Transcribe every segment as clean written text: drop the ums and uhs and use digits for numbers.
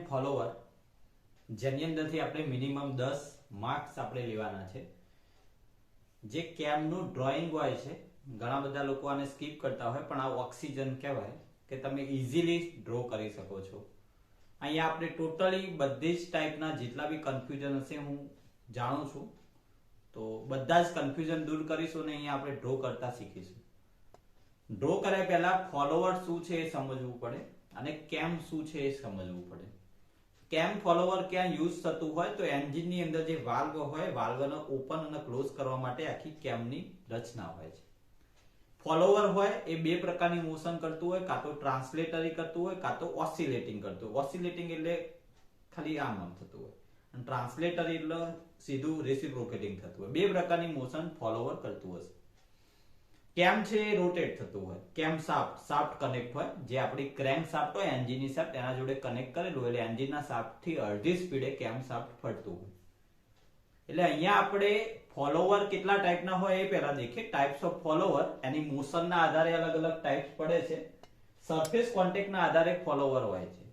Follower જેની અંદરથી આપણે મિનિમમ 10 માર્ક્સ આપણે લેવાના છે. જે કેમનું ડ્રોઈંગ હોય છે, ઘણા બધા લોકો આને સ્કીપ કરતા હોય, પણ આ ઓક્સિજન કહેવાય કે તમે ઇઝીલી ડ્રો કરી શકો છો. અહીંયા આપણે ટોટલી બધી જ ટાઈપના જેટલા બી કન્ફ્યુઝન હશે હું જાણું છું, તો બધા જ કન્ફ્યુઝન દૂર કરીશું ને અહીંયા આપણે ડ્રો કરતા શીખીશું. ડ્રો કર્યા પહેલા ફોલોવર શું છે એ સમજવું પડે અને કેમ શું છે એ સમજવું પડે. કેમ ફોલોવર ક્યાં યુઝ થતું હોય તો એન્જિનની અંદર જે વાલ્વ હોય, વાલ્વને ઓપન અને ક્લોઝ કરવા માટે આખી કેમની રચના હોય છે. ફોલોવર હોય એ બે પ્રકારની મોશન કરતું હોય, કાં તો ટ્રાન્સલેટરી કરતું હોય, કાં તો ઓસિલેટિંગ કરતું હોય. ઓસિલેટિંગ એટલે ખાલી આમ થતું હોય અને ટ્રાન્સલેટરી એટલે સીધું રેસિપ્રોકેટિંગ થતું હોય. બે પ્રકારની મોશન ફોલોવર કરતું હશે. કેમ છે એ રોટેટ થતું હોય. કેમ શાફ્ટ કનેક્ટ હોય, જે આપણી ક્રેન્ક શાફ્ટ હોય, એન્જિનની શાફ્ટ એના જોડે કનેક્ટ કરેલું હોય, એટલે એન્જિનના શાફ્ટ થી અડધી સ્પીડે કેમ શાફ્ટ ફરતું હોય. એટલે અહીંયા આપણે ફોલોવર કેટલા ટાઈપના હોય એ પહેલા દેખીએ. ટાઈપ્સ ઓફ ફોલોવર, એની મોશનના આધારે અલગ અલગ ટાઈપ્સ પડે છે. સરફેસ કોન્ટેક્ટના આધારે ફોલોવર હોય છે.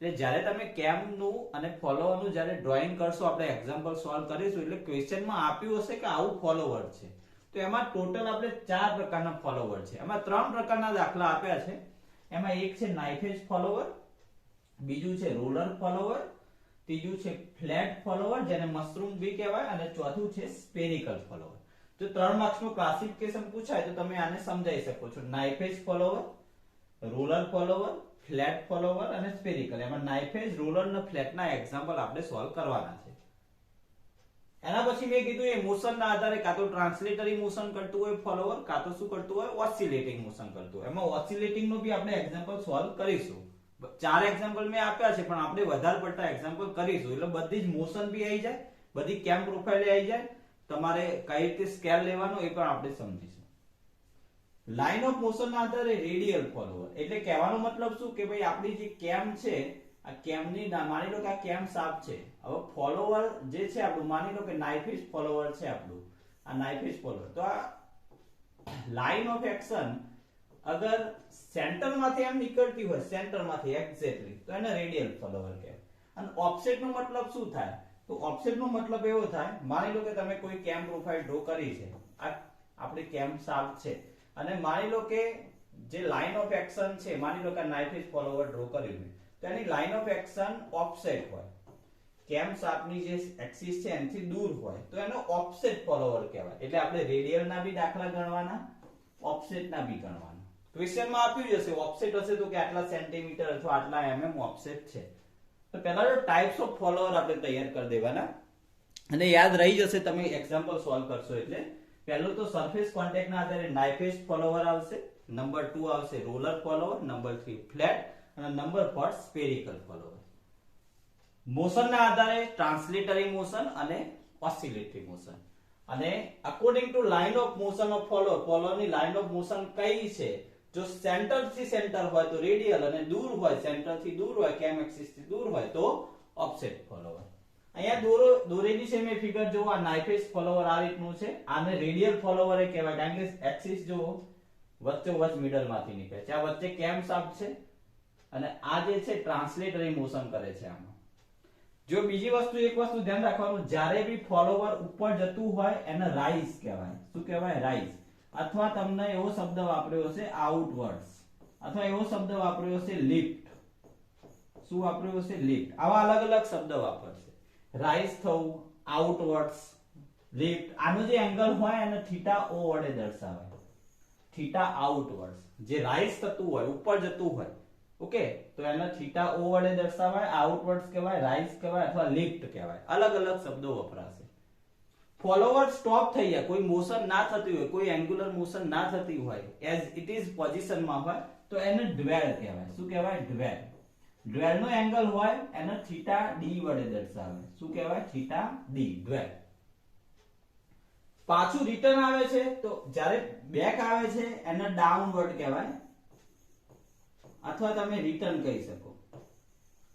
એટલે જ્યારે તમે કેમનું અને ફોલોવરનું જ્યારે ડ્રોઈંગ કરશો, આપણે એક્ઝામ્પલ સોલ્વ કરીશું, એટલે ક્વેશ્ચનમાં આપ્યું હશે કે આવું ફોલોવર છે, તો એમાં ટોટલ આપણે 4 પ્રકારના ફોલોવર છે. એમાં 3 પ્રકારના દાખલા આપ્યા છે. એમાં એક છે નાઇફ એજ ફોલોવર, બીજું છે રોલર ફોલોવર, ત્રીજું છે ફ્લેટ ફોલોવર જેને મશરૂમ બી કહેવાય, અને ચોથું છે સ્પેરિકલ ફોલોવર. જો 3 માર્ક્સનું ક્લાસિફિકેશન પૂછાય તો તમે આને સમજાવી શકો છો. Knife edge follower, roller follower, flat follower અને સ્પેરિકલ. એમાં નાઇફ એજ, રોલર અને ફ્લેટના એક્ઝામ્પલ આપણે સોલ્વ કરવાના છે. એના પછી મેં કીધું એ મોશનના આધારે કાં તો ટ્રાન્સલેટરી મોશન કરતું હોય ફોલોવર, કાં તો શું કરતું હોય ઓસિલેટિંગ મોશન કરતું હોય. એમાં ઓસિલેટિંગ નું બી આપણે એક્ઝામ્પલ સોલ્વ કરીશું. 4 એક્ઝામ્પલ મેં આપ્યા છે, પણ આપણે વધારે પડતા એક્ઝામ્પલ કરીશું, એટલે બધી જ મોશન બી આવી જાય, બધી કેમ પ્રોફાઇલ આવી જાય. તમારે કઈ રીતે સ્કેલ લેવાનો એ પણ આપણે સમજીશું. લાઇન ઓફ મોશનના આધારે રેડિયલ ફોલોવર, એટલે કહેવાનો મતલબ શું કે ભાઈ આપણી જે કેમ છે, આ કેમની માની લો કે આ કેમ શાફ્ટ છે. હવે ફોલોવર જે છે આપણું, માની લો કે નાઇફ એજ ફોલોવર છે આપણું, આ નાઇફ એજ ફોલોવર, તો આ લાઇન ઓફ એક્શન અગર સેન્ટરમાંથી એમ નીકળતી હોય, સેન્ટરમાંથી એક્ઝેક્ટલી, તો એને રેડિયલ ફોલોવર કહેવાય. અને ઓફસેટ નો મતલબ શું થાય? તો ઓફસેટ નો મતલબ એવો થાય, માની લો કે તમે કોઈ કેમ પ્રોફાઇલ ડ્રો કરી છે, આ આપણી કેમ શાફ્ટ છે, અને માની લો કે જે લાઇન ઓફ એક્શન છે, માની લો કે નાઇફ એજ ફોલોવર ડ્રો કર્યું છે, તો એની લાઇન ઓફ એક્શન ઓફસેટ હોય, કેમ શાફ્ટની જે એક્સિસ છે એનાથી દૂર હોય, તો એનો ઓફસેટ ફોલોવર કહેવાય. એટલે આપણે રેડિયલ ના બી દાખલા ગણવાના, ઓફસેટ ના બી ગણવાના. ક્વેશ્ચનમાં આપ્યું જ હશે, ઓફસેટ હશે તો કે આટલા સેન્ટીમીટર અથવા આટલા mm ઓફસેટ છે. તો પહેલા તો ટાઇપ્સ ઓફ ફોલોવર આપણે તૈયાર કરી દેવાના, અને યાદ રહી જશે તમે એક્ઝામ્પલ સોલ્વ કરશો એટલે. પહેલું તો સરફેસ કોન્ટેક્ટના આધારે નાઇફ એજ ફોલોવર આવશે, નંબર 2 આવશે રોલર ફોલોવર, નંબર 3 ફ્લેટ, અને નંબર 4 સ્પેરિકલ ફોલોવર. મોશનના આધારે ટ્રાન્સલેટરી મોશન અને ઓસિલેટરી મોશન. અને according to line of motion of ફોલોવરની લાઇન ઓફ મોશન કઈ છે? જો સેન્ટર થી સેન્ટર હોય તો રેડિયલ, અને દૂર હોય, સેન્ટર થી દૂર હોય, કેમ એક્સિસ થી દૂર હોય તો ઓફસેટ ફોલોવર. અહીંયા દોરેલી છે મેં ફિગર, જો આ નાઇફ એજ ફોલોવર આ રીતનું છે, આને રેડિયલ ફોલોવર એ કહેવાય, કારણ કે એક્સિસ જો વચ્ચે મિડલ માંથી નીકળે છે. આ વચ્ચે કેમ શાફ્ટ છે, અને આ જે છે ટ્રાન્સલેટરી મોશન કરે છે આમાં. જો બીજી વસ્તુ, એક વસ્તુ ધ્યાન રાખવાનું, જ્યારે બી ફોલોવર ઉપર જતું હોય એને રાઇઝ કહેવાય. શું કહેવાય? રાઇઝ. અથવા તમને એવો શબ્દ વાપર્યો હશે આઉટવર્ડ્સ, અથવા એવો શબ્દ વાપર્યો હશે લિફ્ટ. શું વાપર્યો હશે? લિફ્ટ. આવા અલગ અલગ શબ્દ વાપરશે. રાઇઝ થવું, આઉટવર્ડ્સ, લિફ્ટ. આનો જે એંગલ હોય એને થીટા ઓ વડે દર્શાવાય. થીટા આઉટવર્ડ્સ, જે રાઇઝ થતું હોય, ઉપર જતું હોય, ઓકે, તો એને થીટા ઓ વડે દર્શાવાય, આઉટવર્ડ્સ કહેવાય, રાઇઝ કહેવાય, અથવા લિફ્ટ કહેવાય. અલગ અલગ શબ્દો વપરાશે. ફોલોવર સ્ટોપ થઈ જાય, કોઈ મોશન ના થતી હોય, કોઈ એંગ્યુલર મોશન ના થતી હોય, એઝ ઇટ ઇઝ પોઝિશનમાં હોય, તો એને ડ્વેલ કહેવાય. શું કહેવાય? ડ્વેલ. ડ્વેલ નો એંગલ હોય એને થીટા ડી વડે દર્શાવે. શું કહેવાય? Theta D, dwell. પાછું રિટર્ન આવે છે, તો જ્યારે બેક આવે છે એને ડાઉનવર્ડ કહેવાય, અથવા તમે રિટર્ન કહી શકો.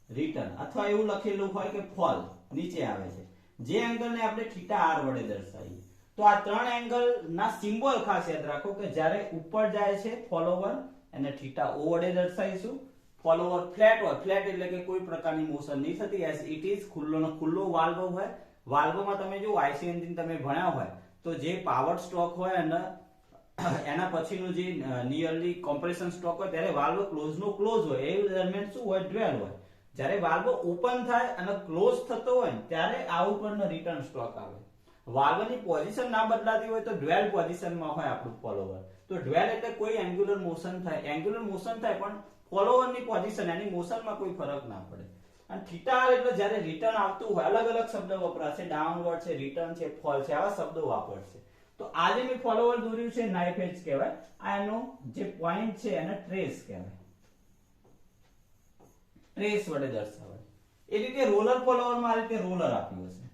રિટર્ન, અથવા એવું લખેલું હોય કે ફોલ, નીચે આવે છે, જે એંગલ ને આપણે થીટા આર વડે દર્શાવીએ. તો આ 3 એંગલ ના સિમ્બોલ ખાસ યાદ રાખો કે જ્યારે ઉપર જાય છે ફોલોવર એને થીટા ઓ વડે દર્શાવીશું, ફોલોવર ફ્લેટ હોય, ફ્લેટ એટલે કે કોઈ પ્રકારની મોશન નહીં થતી, એઝ ઇટ ઇઝ ખુલ્લો વાલ્વ હોય. વાલ્વમાં તમે જો આઈસી એન્જિન તમે ભણ્યા હોય તો જે પાવર સ્ટ્રોક હોય અને એના પછીનું જે નિયરલી કોમ્પ્રેશન સ્ટ્રોક હોય ત્યારે વાલ્વ ક્લોઝ નો ક્લોઝ હોય, એ દરમિયાન શું હોય, ડ્વેલ હોય. જ્યારે વાલ્વ ઓપન થાય અને ક્લોઝ થતો હોય ત્યારે આ ઉપરનો રિટર્ન સ્ટ્રોક આવે. વાલ્વની પોઝિશન ના બદલાતી હોય તો ડ્વેલ પોઝિશનમાં હોય આપણું ફોલોવર. તો ડ્વેલ એટલે કોઈ એન્ગ્યુલર મોશન થાય, એન્ગ્યુલર મોશન થાય પણ ફોલોવરની પોઝિશન એની મોશનમાં કોઈ ફરક ના પડે. અને થીટા આર એટલે જ્યારે રિટર્ન આવતું હોય, અલગ અલગ શબ્દ વપરાશે, ડાઉનવર્ડ છે, રિટર્ન છે, ફોલ છે, આવા શબ્દો વાપરશે. તો આ જે મેં ફોલોવર દોર્યું છે નાઇફ એજ કહેવાય. આ એનો જે પોઈન્ટ છે એને ટ્રેસ કહેવાય, ટ્રેસ વડે દર્શાવાય. એ રીતે રોલર ફોલોવરમાં આ રીતે રોલર આપ્યું હશે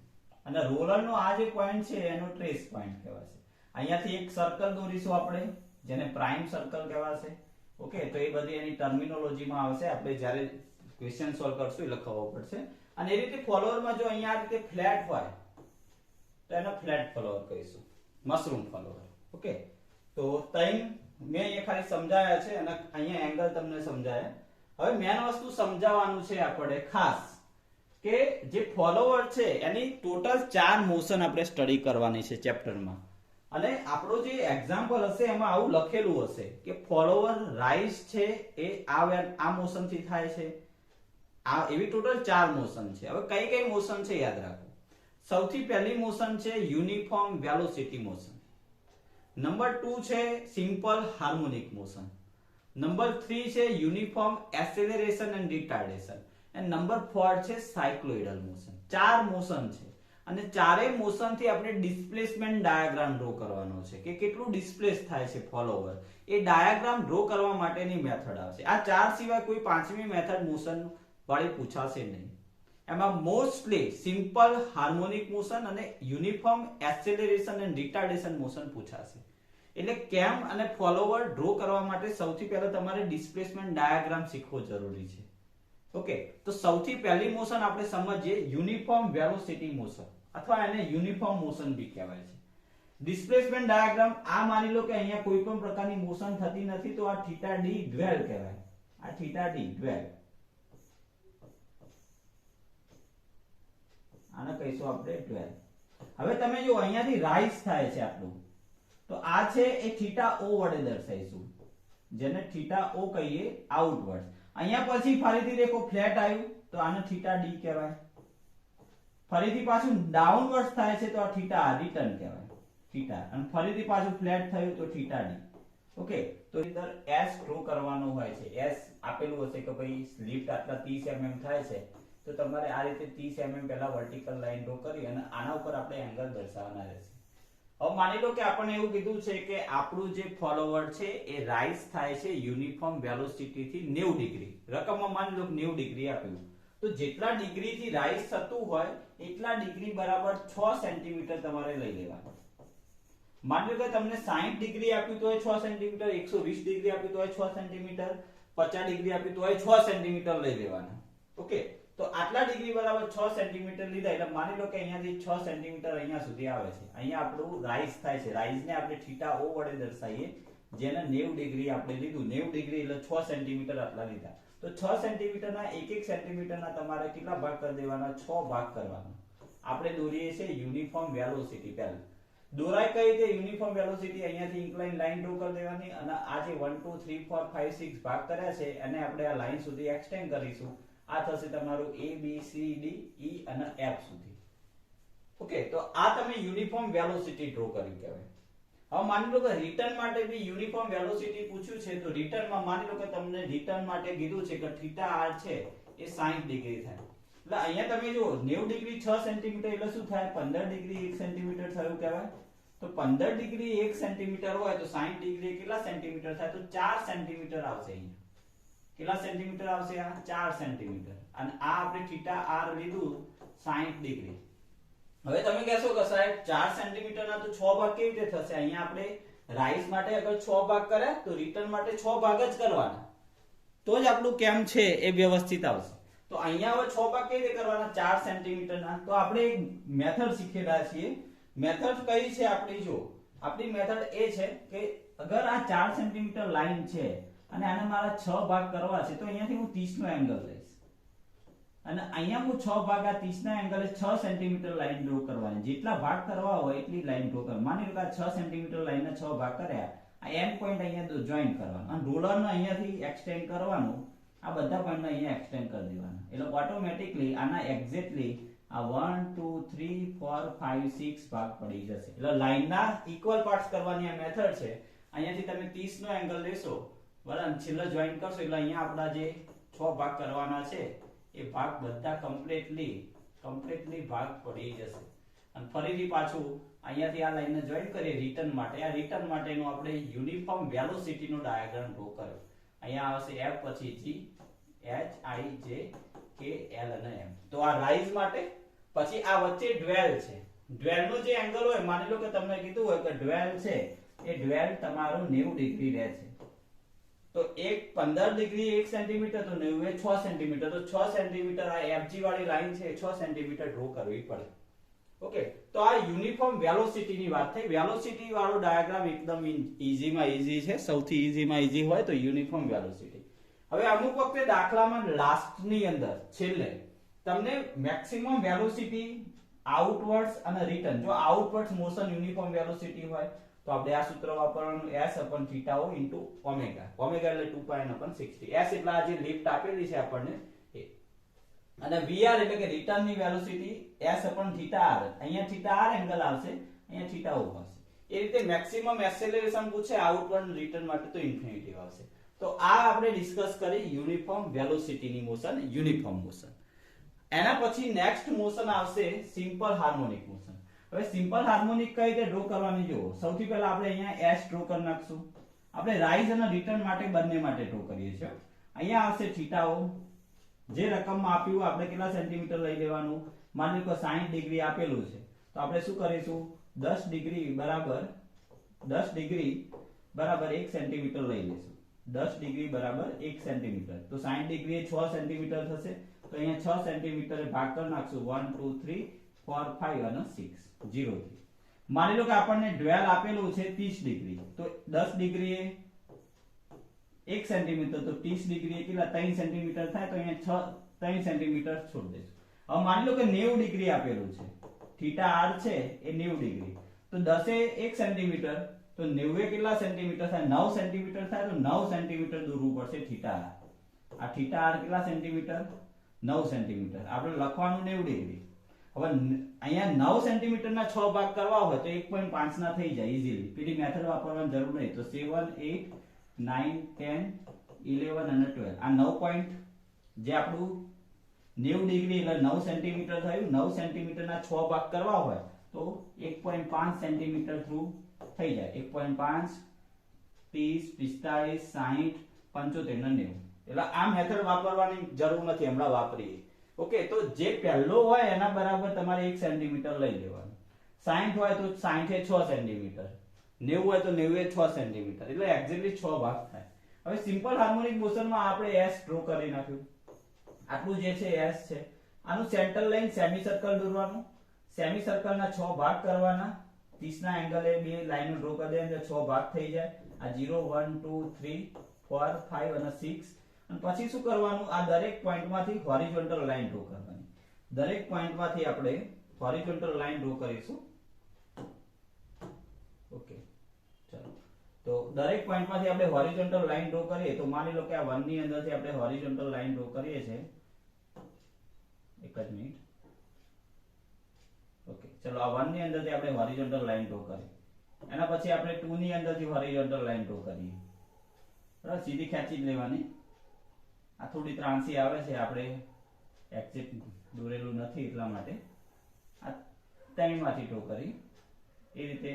અને રોલરનો આ જે પોઈન્ટ છે એનો ટ્રેસ પોઈન્ટ કહેવાશે. અહીંયાથી એક સર્કલ દોરીશું આપણે જેને પ્રાઇમ સર્કલ કહેવાશે. ઓકે, તો એ બધી એની ટર્મિનોલોજીમાં આવશે, આપણે જ્યારે ક્વેશ્ચન સોલ્વ કરશું એટલે ખબર પડશે. અને એ રીતે ફોલોવરમાં જો અહીંયા આ રીતે ફ્લેટ હોય તો એને ફ્લેટ ફોલોવર કહીશું, મશરૂમ ફોલોવર. ઓકે, તો મેં અહીંયા ખાલી સમજાયા છે અને અહીંયા એંગલ તમને સમજાયા. હવે મેન વસ્તુ સમજાવવાનું છે આપણે ખાસ કે જે ફોલોવર છે એની ટોટલ 4 મોશન આપણે સ્ટડી કરવાની છે ચેપ્ટરમાં. અને આપણો જે એક્ઝામ્પલ હશે એમાં આવું લખેલું હશે કે ફોલોવર રાઇઝ છે એ આ મોશન થી થાય છે. આ એવી ટોટલ 4 મોશન છે. હવે કઈ કઈ મોશન છે યાદ રાખો. સૌથી પહેલી મોશન છે યુનિફોર્મ વેલોસિટી મોશન. નંબર 2 છે સિમ્પલ હાર્મોનિક મોશન. નંબર 3 છે યુનિફોર્મ એસેલરેશન એન્ડ રિટાર્ડેશન. અને નંબર 4 છે સાયક્લોઇડલ મોશન. 4 મોશન છે અને ચારેય મોશન થી આપણે ડિસ્પ્લેસમેન્ટ ડાયાગ્રામ ડ્રો કરવાનો છે કે કેટલું ડિસ્પ્લેસ થાય છે ફોલોવર. એ ડાયાગ્રામ ડ્રો કરવા માટેની મેથડ આવશે. આ 4 સિવાય કોઈ પાંચમી મેથડ મોશન વાળી પૂછાશે નહીં. એમાં મોસ્ટલી સિમ્પલ હાર્મોનિક મોશન અને uniform acceleration and retardation motion પૂછાશે. એટલે કેમ અને ફોલોવર ડ્રો કરવા માટે સૌથી પહેલા તમારે ડિસ્પ્લેસમેન્ટ ડાયાગ્રામ શીખવો જરૂરી છે. ઓકે, તો સૌથી પહેલી મોશન આપણે સમજીએ યુનિફોર્મ વેલોસિટી મોશન અથવા એને યુનિફોર્મ મોશન બી કહેવાય છે. ડિસ્પ્લેસમેન્ટ ડાયાગ્રામ આ માની લો કે અહીંયા કોઈ પણ પ્રકારની મોશન થતી નથી તો આ થીટા ડી ડ્વેલ કહેવાય. આ થીટા ડી ડ્વેલ, આને કહીશું આપણે ડ્વેલ. હવે તમે જો અહીંયાથી રાઇઝ થાય છે આપણું, તો આ છે એ થીટા ઓ વડે દર્શાવીશું, જેને થીટા ઓ કહીએ આઉટવર્ડ. અહીંયા પછી ફરીથી દેખો ફ્લેટ આવ્યું તો આને થીટા ડી કહેવાય. ફરીથી પાછું ડાઉનવર્ડ થાય છે તો આ થીટા રિટર્ન કહેવાય, થીટા. અને ફરીથી પાછું ફ્લેટ થયું તો થીટા ડી. ઓકે, તો અંદર એસ ડ્રો કરવાનો હોય છે. એસ આપેલું હશે કે ભાઈ લિફ્ટ આટલા 30 mm થાય છે તો તમારે આ રીતે 30 mm પહેલા વર્ટિકલ લાઈન ડ્રો કરી અને આના ઉપર આપણે એંગલ દર્શાવવાના રહેશે. હવે માની લો કે આપણને એવું કીધું છે કે આપણું જે ફોલોવર છે એ રાઇઝ થાય છે યુનિફોર્મ વેલોસિટી થી 90 ડિગ્રી. રકમમાં માની લો કે 90 ડિગ્રી આપ્યું તો જેટલા ડિગ્રી થી રાઇઝ થતું હોય એટલા ડિગ્રી બરાબર 6 સેન્ટીમીટર તમારે લઈ લેવાનું. માની લો કે તમને 60 ડિગ્રી આપ્યું તો 6 સેન્ટીમીટર, 120 ડિગ્રી આપ્યું તો 6 સેન્ટીમીટર, 50 ડિગ્રી આપ્યું તો 6 સેન્ટીમીટર લઈ લેવાના. ઓકે, તો આટલા ડિગ્રી બરાબર 6 સેન્ટીમીટર લીધા એટલે માની લો કે અહીંયાથી 6 સેન્ટીમીટર અહીંયા સુધી આવે છે. અહીંયા આપણું રાઇઝ થાય છે. રાઇઝને આપણે થીટા ઓ વડે દર્શાવીએ, જેને 90 ડિગ્રી આપણે લીધું. 90 ડિગ્રી એટલે 6 સેન્ટીમીટર આટલા લીધા. તો 6 સેન્ટીમીટરના એક સેન્ટીમીટરના તમારે કેટલા ભાગ કરી દેવાના? 6 ભાગ કરવાના. આપણે દોરીએ છીએ યુનિફોર્મ વેલોસિટી. પહેલા દોરાય કઈ રીતે? યુનિફોર્મ વેલોસિટી અહીંયાથી ઇન્ક્લાઇન લાઈન ડ્રો કરી દેવાની અને આ જે 1 2 3 4 5 6 ભાગ કર્યા છે એને આપણે આ લાઈન સુધી એક્સટેન્ડ કરીશું. આ થશે તમારું A B C D E અને F સુધી. ઓકે, તો આ તમે યુનિફોર્મ વેલોસિટી ડ્રો કર્યું કહેવાય. હવે માની લો કે રિટર્ન માટે બી યુનિફોર્મ વેલોસિટી પૂછ્યું છે તો રિટર્નમાં માની લો કે તમને રિટર્ન માટે કીધું છે કે થીટા r છે એ 60 ડિગ્રી થાય. એટલે અહીંયા તમે જો 90 ડિગ્રી 6 સેન્ટીમીટર એટલે શું થાય? 15 ડિગ્રી 1 સેન્ટીમીટર થયું કહેવાય. તો 15 ડિગ્રી 1 સેન્ટીમીટર હોય તો 60 ડિગ્રી કેટલા સેન્ટીમીટર થાય? તો 4 સેન્ટીમીટર આવશે. અહીંયા કેટલા સેન્ટીમીટર આવશે? આ 4 સેન્ટીમીટર. અને આ આપણે થીટા r લીધું 60 ડિગ્રી. હવે તમે કહેશો કે સાહેબ 4 સેન્ટીમીટર ના તો 6 ભાગ કેવી રીતે થશે? અહીંયા આપણે રાઇઝ માટે અગર 6 ભાગ કરે તો રિટર્ન માટે 6 ભાગ જ કરવાના, તો જ આપણું કેમ છે એ વ્યવસ્થિત આવશે. તો અહીંયા હવે 6 ભાગ કેવી રીતે કરવાના? 4 સેન્ટીમીટર ના. તો આપણે એક મેથડ શીખેલા છીએ. મેથડ કઈ છે આપણી? જો આપણી મેથડ એ છે કે અગર આ 4 સેન્ટીમીટર લાઈન છે અને આના મારા 6 ભાગ કરવા છે તો અહીંયાથી હું 30 નો એંગલ લઈશ અને અહીંયા હું 6 ભાગ આ 30 ના એંગલે 6 સેન્ટીમીટર લાઈન ડ્રો કરવાની, જેટલા ભાગ કરવા હોય એટલી લાઈન ડ્રો કરવાની. માની લો કે આ 6 સેન્ટીમીટર લાઈનના 6 ભાગ કર્યા, આ એન્ડ પોઈન્ટ અહીંયા જોઈન કરવાનો અને રોલરને અહીંયાથી એક્સટેન્ડ કરવાનું, આ બધા પોઈન્ટને અહીંયા એક્સટેન્ડ કરી દેવાના, એટલે ઓટોમેટિકલી આના એક્ઝેક્ટલી આ 1 2 3 4 5 6 ભાગ પડી જશે. એટલે લાઈનના ઇક્વલ પાર્ટ્સ કરવાની આ મેથડ છે. અહીંયાથી તમે 30 નો એંગલ લેશો બરાબર, છેલ્લે જોઈન કરશો એટલે અહીંયા આપણા જે 6 ભાગ કરવાના છે એ ભાગ બધા કમ્પ્લીટલી ભાગ પડી જશે. અને ફરીથી પાછું અહીંયાથી આ લાઈનને જોઈન કરીએ રિટર્ન માટે. આ રિટર્ન માટેનો આપણે યુનિફોર્મ વેલોસિટીનો ડાયાગ્રામ ડ્રો કર્યો. અહીંયા આવશે F પછી G H I J K L અને M. તો આ રાઈઝ માટે. પછી આ વચ્ચે ડ્વેલ છે. ડ્વેલનો જે એંગલ હોય, માની લો કે તમને કીધું હોય કે ડ્વેલ છે, એ ડ્વેલ તમારો 90 ડિગ્રી રહે છે. તો એક 15 ડિગ્રી 1 સેન્ટીમીટર, તો 90 એ 6 સેન્ટીમીટર, તો 6 સેન્ટીમીટર આ FG વાળી લાઈન છે 6 સેન્ટીમીટર ડ્રો કરવી પડે. ઓકે, તો આ યુનિફોર્મ વેલોસિટી ની વાત થઈ. વેલોસિટી વાળો ડાયાગ્રામ એકદમ ઈઝીમાં ઈઝી છે, સૌથી ઈઝીમાં ઈઝી હોય તો યુનિફોર્મ વેલોસિટી. હવે અમુક વખતે દાખલામાં લાસ્ટની અંદર છેલ્લે તમને મેક્સિમમ વેલોસિટી આઉટવર્ડ્સ અને રિટર્ન, જો આઉટવર્ડ્સ મોશન યુનિફોર્મ વેલોસિટી હોય તો આપણે આ સૂત્ર વાપરવાનું s/θ ઇન્ટુ ઓમેગા. ઓમેગા એટલે 2πn/60. s એટલે આ જે લિફ્ટ આપેલી છે આપણને એ, અને vr એટલે કે રિટર્ન ની વેલોસિટી s/θr. અહીંયા θr એંગલ આવશે, અહીંયા θ આવશે. એ રીતે મેક્સિમમ એક્સેલરેશન પૂછે આઉટવર્ડ રિટર્ન માટે તો ઇન્ફિનિટી આવશે. તો આ આપણે ડિસ્કસ કરી યુનિફોર્મ વેલોસિટી ની મોશન, યુનિફોર્મ મોશન. એના પછી નેક્સ્ટ મોશન આવશે સિમ્પલ હાર્મોનિક મોશન. હવે સિમ્પલ હાર્મોનિક કઈ રીતે ડ્રો કરવાની જુઓ. સૌથી પહેલા આપણે અહીંયા s ડ્રો કરી નાખશું. આપણે રાઈઝ અને રિટર્ન માટે બંને માટે ડ્રો કરીએ છીએ. અહીંયા આવશે θo. જે રકમમાં આપ્યું આપણે કેટલા સેન્ટીમીટર લઈ લેવાનું, માની લો કે 60 ડિગ્રી આપેલું છે, તો આપણે શું કરીશું 10 ડિગ્રી બરાબર 1 સેન્ટીમીટર લઈ લેશું. 10 ડિગ્રી બરાબર 1 સેન્ટીમીટર, તો 60 ડિગ્રી એ 6 સેન્ટીમીટર થશે. તો અહીંયા 6 સેન્ટીમીટર ભાગ કરી નાખશું. 1 2 3 4 5 અને 6 0 થી. માની લો કે આપણને ડ્વેલ આપેલું છે 30 ડિગ્રી, તો 10 ડિગ્રી એ 1 સેન્ટીમીટર, તો 30 ડિગ્રી એ કેટલા 3 સેન્ટીમીટર થાય, તો અહીંયા 3 સેન્ટીમીટર છોડી દઈશું. હવે માની લો કે 90 ડિગ્રી આપેલું છે, θr છે એ 90 ડિગ્રી, તો 10 એ 1 સેન્ટીમીટર, તો 90 કેટલા સેન્ટીમીટર થાય, 9 સેન્ટીમીટર થાય, તો 9 સેન્ટીમીટર દૂરવું પડશે θr. આ θr કેટલા સેન્ટીમીટર, 9 સેન્ટીમીટર. આપણે લખવાનું 90 ડિગ્રી. હવે અહીંયા 9 સેન્ટીમીટર ના 6 ભાગ કરવા હોય તો 1.5 ના થઈ જાય ઈઝીલી. પેલી મેથડ વાપરવાની જરૂર નહીં. તો 7 8 9 10 11 અને 12, આ 9 પોઈન્ટ જે આપણું 90 ડિગ્રી એટલે 9 સેન્ટીમીટર થયું. 9 સેન્ટીમીટર ના 6 ભાગ કરવા હોય તો 1.5 સેન્ટીમીટર થ્રુ થઈ જાય. 1.5 30 45 60 75 અને 90. એટલે આ મેથડ વાપરવાની જરૂર નથી, હમણાં વાપરીએ. ઓકે, તો જે પહેલો હોય એના બરાબર તમારે 1 સેન્ટીમીટર લઈ લેવાનું. 60 હોય તો 60 એ 6 સેન્ટીમીટર, 90 હોય તો 90 એ 6 સેન્ટીમીટર, એટલે એક્ઝેક્ટલી 6 ભાગ થાય. હવે સિમ્પલ હાર્મોનિક મોશનમાં આપણે s ડ્રો કરી નાખ્યું. આટલું જે છે s છે, આનું સેન્ટર લઈને સેમી સર્કલ દોરવાનું. સેમી સર્કલના 6 ભાગ કરવાના. 30 ના એંગલે બે લાઈનો ડ્રો કરી દે એટલે 6 ભાગ થઈ જાય. આ 0 1 2 3 4 5 અને 6. અને પછી શું કરવાનું, આ દરેક પોઈન્ટમાંથી હોરિઝોન્ટલ લાઈન ડ્રો કરવાની. દરેક પોઈન્ટમાંથી આપણે હોરિઝોન્ટલ લાઈન ડ્રો કરીશું. ઓકે, ચલો. તો દરેક પોઈન્ટમાંથી આપણે હોરિઝોન્ટલ લાઈન ડ્રો કરીએ તો માની લો કે આ 1 ની અંદરથી આપણે હોરિઝોન્ટલ લાઈન ડ્રો કરીએ છે. એક જ મિનિટ. ઓકે, ચલો. આ 1 ની અંદરથી આપણે હોરિઝોન્ટલ લાઈન ડ્રો કરી. એના પછી આપણે 2 ની અંદરથી હોરિઝોન્ટલ લાઈન ડ્રો કરીએ. બરાબર, સીધી ખેંચી જ લેવાની. આ થોડી ત્રાંસી આવે છે, આપણે એક્ઝેક્ટ દોરેલું નથી એટલા માટે. આ 3 માંથી ડ્રો કરી. એ રીતે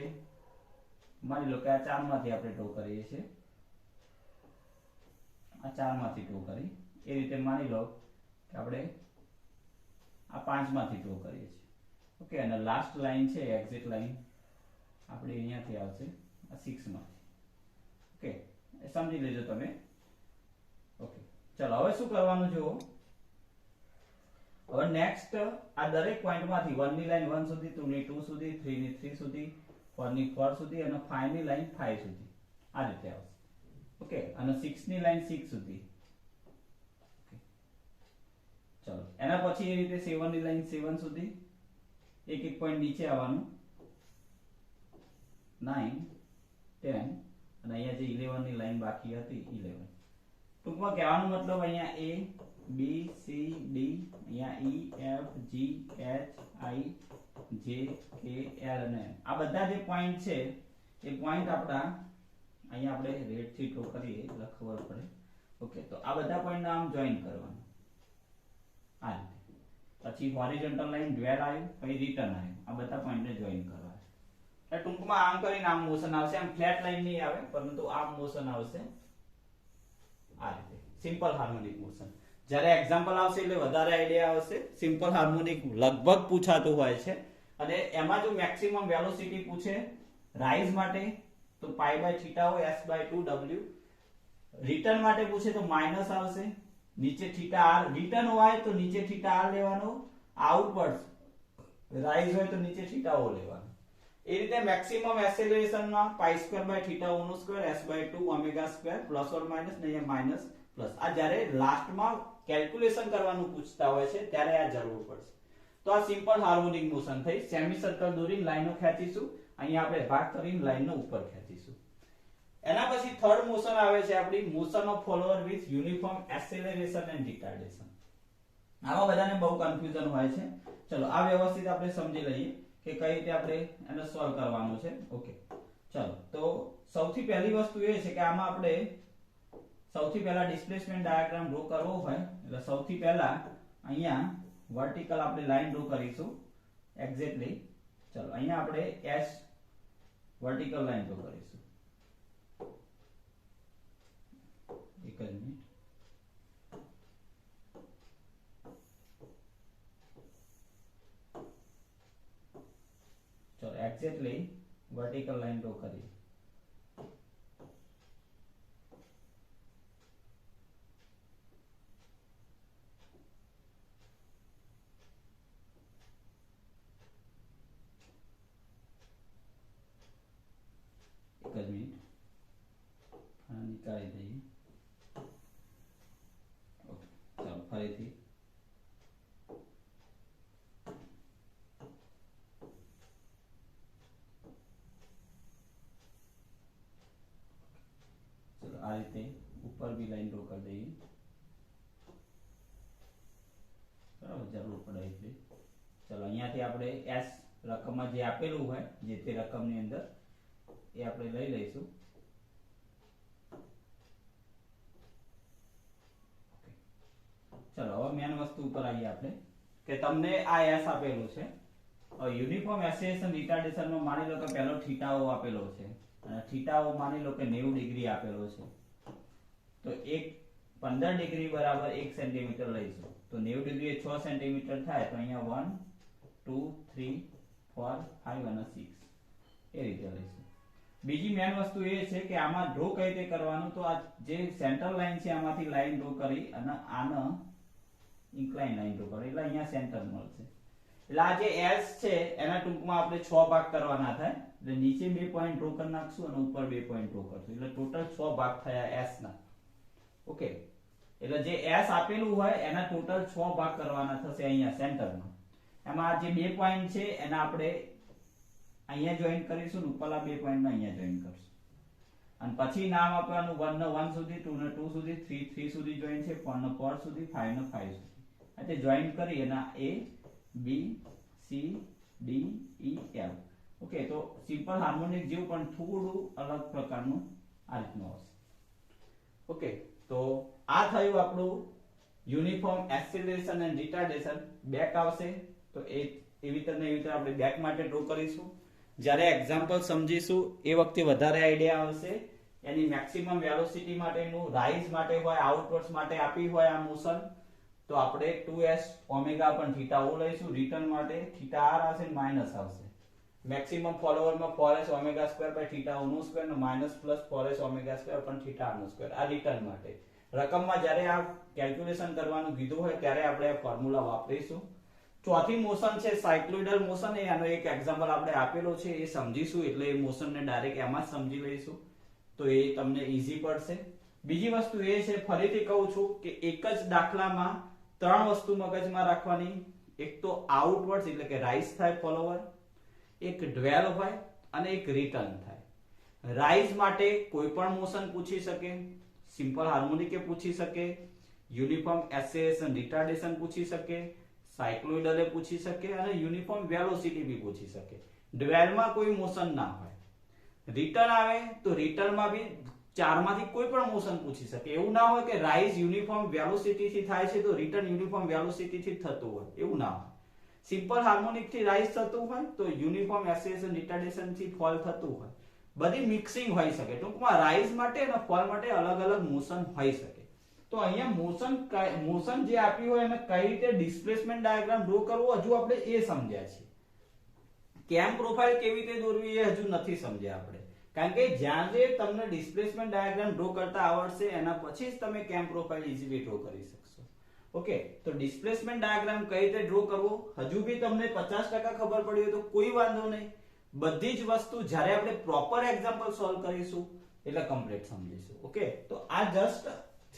માની લો કે આ 4 માંથી આપણે ડ્રો કરીએ છીએ. આ 4 માંથી ડ્રો કરી. એ રીતે માની લો કે આપણે આ 5 માંથી ડ્રો કરીએ છીએ. ઓકે, અને લાસ્ટ લાઈન છે એક્ઝેક્ટ લાઈન આપણે અહીંયાથી આવશે આ 6 માંથી. ઓકે, સમજી લેજો તમે. ઓકે, ચલો. હવે શું કરવાનું જુઓ. હવે નેક્સ્ટ આ દરેક પોઈન્ટમાંથી 1 ની લાઈન 1 સુધી, 2 ની 2 સુધી, 3 ની 3 સુધી, 4 ની 4 સુધી અને 5 ની લાઈન 5 સુધી આ રીતે આવશે. ઓકે, અને 6 ની લાઈન 6 સુધી. ચલો એના પછી એ રીતે 7 ની લાઈન 7 સુધી એક એક પોઈન્ટ નીચે આવવાનું 9 10 અને અહીંયા જે 11 ની લાઈન બાકી હતી 11. ટૂંકમાં કહેવાનો મતલબ અહીંયા A B C D અહીંયા E F G H I J K L અને M આ બધા જે પોઈન્ટ છે એ પોઈન્ટ આપડા અહીંયા આપણે રેડ થી ડ્રો કરીએ એટલે ખબર પડે. ઓકે, તો આ બધા પોઈન્ટ નામ જોઈન કરવાનું આ રીતે. પછી હોરિઝોન્ટલ લાઈન ડ્વેલ આવ્યું, પછી રિટર્ન આવ્યું, આ બધા પોઈન્ટને જોઈન કરવા. એટલે ટૂંકમાં આમ કરીને આમ મોશન આવશે, આમ ફ્લેટ લાઈન નહીં આવે પરંતુ આમ મોશન આવશે આ રીતે, સિમ્પલ હાર્મોનિક મોશન. જ્યારે એક્ઝામ્પલ આવશે એટલે વધારે આઈડિયા આવશે. સિમ્પલ હાર્મોનિક લગભગ પૂછાતું હોય છે અને એમાં જો મેક્સિમમ વેલોસિટી પૂછે રાઇઝ માટે તો પાઈ બાય થીટા હોય s/2w, રિટર્ન માટે પૂછે તો માઈનસ આવશે, નીચે થીટા r, રિટર્ન હોય તો નીચે થીટા r લેવાનો, આઉટવર્ડ રાઇઝ હોય તો નીચે થીટા o લેવાનો. એ રીતે મેક્સિમમ એક્સેલરેશન માં π²/θ² s/2 ω² પ્લસ ઓર માઈનસ ને અહીંયા માઈનસ પ્લસ. આ જ્યારે લાસ્ટમાં કેલ્ક્યુલેશન કરવાનું પૂછતા હોય છે ત્યારે આ જરૂર પડશે. તો આ સિમ્પલ હાર્મોનિક મોશન થઈ. સેમી સર્કલ દોરીને લાઈનો ખેંચીશું, અહીંયા આપણે ભાગ કરીને લાઈનનો ઉપર ખેંચીશું. એના પછી થર્ડ મોશન આવે છે આપણી motion of follower with uniform acceleration and retardation. આમાં બધાને બહુ કન્ફ્યુઝન હોય છે. ચલો આ વ્યવસ્થિત આપણે સમજી લઈએ કે કઈ રીતે આપણે એને સોલ્વ કરવાનું છે. ઓકે, ચલો તો સૌથી પહેલી વસ્તુ એ છે કે આમાં આપણે સૌથી પહેલા ડિસ્પ્લેસમેન્ટ ડાયાગ્રામ ડ્રો કરવો હોય એટલે સૌથી પહેલા અહીંયા વર્ટિકલ આપણે લાઈન ડ્રો કરીશું એક્ઝેક્ટલી. ચલો અહીંયા આપણે એસ વર્ટિકલ લાઈન ડ્રો કરીશું. એક જ મિનિટ. ચલો એક્ઝેક્ટલી વર્ટિકલ લાઈન ડ્રો કરીએ. એક જ મિનિટ નીકાળી દઈએ. ઓકે, ચાલો ફરીથી. ચલો આ રીતે ઉપર બી લાઈન ડ્રો કરી દઈએ. બરાબર, જરૂર પડે એટલે. ચલો અહીંયાથી આપણે એસ રકમમાં જે આપેલું હોય જે તે રકમની અંદર એ આપણે લઈ લઈશું. ચલો હવે મેન વસ્તુ ઉપર આવીએ આપણે કે તમને આ એસ આપેલું છે. યુનિફોર્મ એક્સેલરેશન રિટાર્ડેશનમાં માની લો કે પહેલો થીટા o આપેલો છે અને થીટા o માની લો કે 90 ડિગ્રી આપેલો છે. તો એક 15 ડિગ્રી બરાબર 1 સેન્ટીમીટર લઈશું તો 90 ડિગ્રી એ 6 સેન્ટીમીટર થાય તો અહીંયા 1 2 3 4 5 અને 6 એ રીતે લઈશું. બીજી મેન વસ્તુ એ છે કે આમાં ડ્રો કઈ રીતે કરવાનું, તો આ જે સેન્ટર લાઈન છે આમાંથી લાઈન ડ્રો કરી અને આને ઇન્ક્લાઇન લાઈન ડ્રો કરી એટલે અહીંયા સેન્ટર મળશે. એટલે આ જે S છે એના ટૂંકમાં આપણે 6 ભાગ કરવાના થાય એટલે નીચે 2 પોઈન્ટ ડ્રો કરી નાખશું અને ઉપર 2 પોઈન્ટ ડ્રો કરશું એટલે ટોટલ 6 ભાગ થયા S ના. ઓકે, એટલે જે S આપેલું હોય એના ટોટલ 6 ભાગ કરવાના થશે અહીંયા સેન્ટરમાં. એમાં જે 2 પોઈન્ટ છે એના આપણે અહીંયા જોઈન કરીશું ને ઉપરના 2 પોઈન્ટને અહીંયા જોઈન કરશું. અને પછી નામ આપવાનું 1 ને 1 સુધી, 2 ને 2 સુધી, 3 3 સુધી જોઈન છે, 4 ને 4 સુધી, 5 ને 5 સુધી. એટલે જોઈન કરી અને A B C D E F. Okay, તો સિમ્પલ હાર્મોનિક જેવું પણ થોડું અલગ પ્રકારનું આ રીતનું આવશે. ઓકે, તો આ થયું આપણું uniform acceleration and retardation. Back આવશે તો એવી રીતે આપણે બેક માટે ડ્રો કરીશું. જ્યારે એક્ઝામ્પલ સમજીશું એ વખતે વધારે આઈડિયા આવશે. એની મેક્સિમમ વેલોસિટી માટેનું, રાઇઝ માટે હોય, આઉટવર્ડ્સ માટે આપી હોય આ મોશન તો આપણે 2s ઓમેગા પણ થીટા o લઈશું. રિટર્ન માટે થીટા r આવશે માઈનસ આવશે. મેક્સિમમ ફોલોવરમાં 4s omega²/θ o² ને માઈનસ પ્લસ 4s omega² પણ θ r². આ રિટર્ન માટે રકમમાં જ્યારે આ કેલ્ક્યુલેશન કરવાનું કીધું હોય ત્યારે આપણે આ ફોર્મ્યુલા વાપરીશું. ચોથી મોશન છે સાયક્લોઇડલ મોશન. એનો એક એક્ઝામ્પલ આપણે આપેલો છે એ સમજીશું એટલે એ મોશનને ડાયરેક્ટ એમાં જ સમજી લઈશું. તો એ તમને ઈઝી પડશે. બીજી વસ્તુ એ છે, ફરીથી કહું છું કે એક જ દાખલામાં 3 વસ્તુ મગજમાં રાખવાની. એક તો આઉટવર્ડ એટલે કે રાઇઝ થાય ફોલોવર, એક ડ્વેલ હોય અને એક રિટર્ન થાય. રાઇઝ માટે કોઈ પણ મોશન પૂછી શકે, સિમ્પલ હાર્મોનિક પૂછી શકે, યુનિફોર્મ એસેલેરેશન રિટાર્ડેશન પૂછી શકે, સાયક્લોઇડલ પૂછી શકે અને યુનિફોર્મ વેલોસિટી બી પૂછી શકે. ડ્વેલમાં કોઈ મોશન ના હોય. રિટર્ન આવે તો રિટર્નમાં બી 4 માંથી કોઈ પણ મોશન પૂછી શકે. એવું ના હોય કે રાઇઝ યુનિફોર્મ વેલોસિટી થી થાય છે તો રિટર્ન યુનિફોર્મ વેલોસિટી થી થતું હોય, એવું ના હોય. સિમ્પલ હાર્મોનિક થી રાઇઝ થતું હોય તો યુનિફોર્મ એસેલેરેશન રિટાર્ડેશન થી ફોલ થતું હોય. બધી મિક્સિંગ હોઈ શકે. ટૂંકમાં રાઇઝ માટે અને ફોલ માટે અલગ અલગ મોશન હોઈ શકે. તો અહીંયા મોશન જે આપ્યું હોય એને કઈ રીતે ડિસ્પ્લેસમેન્ટ ડાયાગ્રામ ડ્રો કરવો હજુ આપણે એ સમજ્યા છીએ. કેમ પ્રોફાઇલ કેવી રીતે દોરવી એ હજુ નથી સમજ્યા આપણે. કારણ કે જ્યાં જે તમને ડિસ્પ્લેસમેન્ટ ડાયાગ્રામ ડ્રો કરતા આવડશે એના પછી જ તમે કેમ પ્રોફાઇલ ઇઝીલી ડ્રો કરી શકશો. ઓકે, તો ડિસ્પ્લેસમેન્ટ ડાયાગ્રામ કઈ રીતે ડ્રો કરવો હજુ બી તમને 50% ખબર પડી હોય તો કોઈ વાંધો નહીં. બધી જ વસ્તુ જ્યારે આપણે પ્રોપર એક્ઝામ્પલ સોલ્વ કરીશું એટલે કમ્પ્લીટ સમજીશું. ઓકે, તો આ જસ્ટ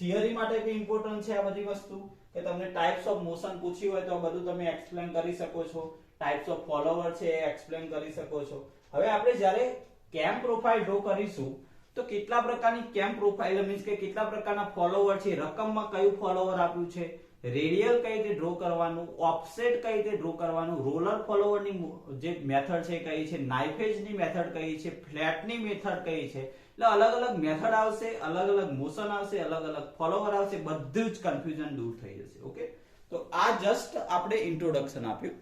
થિયરી માટે બી ઇમ્પોર્ટન્ટ છે આ બધી વસ્તુ, કે તમને ટાઇપ્સ ઓફ મોશન પૂછી હોય તો આ બધું તમે એક્સપ્લેન કરી શકો છો. ટાઇપ્સ ઓફ ફોલોવર છે એ એક્સપ્લેન કરી શકો છો. હવે આપણે જ્યારે કેમ પ્રોફાઇલ ડ્રો કરીશું તો કેટલા પ્રકારની કેમ પ્રોફાઇલ મીન્સ કે કેટલા પ્રકારના ફોલોવર છે, રકમમાં કયું ફોલોવર આપ્યું છે, રેડિયલ કઈ રીતે ડ્રો કરવાનું, ઓફસેટ કઈ રીતે ડ્રો કરવાનું, રોલર ફોલોવરની જે મેથડ છે કઈ છે, નાઇફ એજની મેથડ કઈ છે, ફ્લેટની મેથડ કઈ છે. એટલે અલગ અલગ મેથડ આવશે, અલગ અલગ મોશન આવશે, અલગ અલગ ફોલોવર આવશે, બધું જ કન્ફ્યુઝન દૂર થઈ જશે. ઓકે, તો આ જસ્ટ આપણે ઇન્ટ્રોડક્શન આપ્યું.